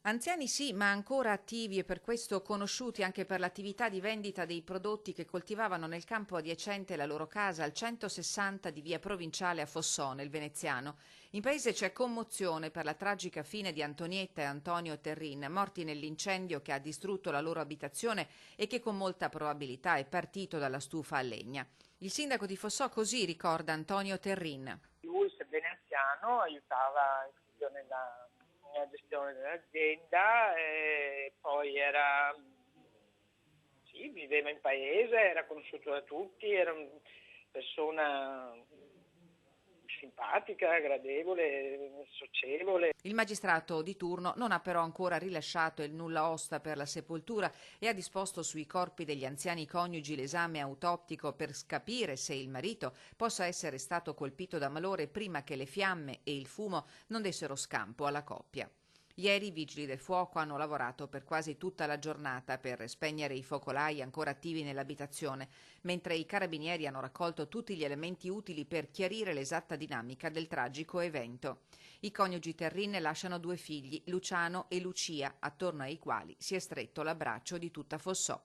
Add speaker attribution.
Speaker 1: Anziani sì, ma ancora attivi e per questo conosciuti anche per l'attività di vendita dei prodotti che coltivavano nel campo adiacente la loro casa al 160 di via Provinciale a Fossò, nel Veneziano. In paese c'è commozione per la tragica fine di Antonietta e Antonio Terrin, morti nell'incendio che ha distrutto la loro abitazione e che con molta probabilità è partito dalla stufa a legna. Il sindaco di Fossò così ricorda Antonio Terrin.
Speaker 2: Lui, sebbene anziano, aiutava il figlio nella gestione dell'azienda e poi sì, viveva in paese, era conosciuto da tutti, era una persona simpatica, gradevole, socievole.
Speaker 1: Il magistrato di turno non ha però ancora rilasciato il nulla osta per la sepoltura e ha disposto sui corpi degli anziani coniugi l'esame autoptico per capire se il marito possa essere stato colpito da malore prima che le fiamme e il fumo non dessero scampo alla coppia. Ieri i vigili del fuoco hanno lavorato per quasi tutta la giornata per spegnere i focolai ancora attivi nell'abitazione, mentre i carabinieri hanno raccolto tutti gli elementi utili per chiarire l'esatta dinamica del tragico evento. I coniugi Terrin lasciano due figli, Luciano e Lucia, attorno ai quali si è stretto l'abbraccio di tutta Fossò.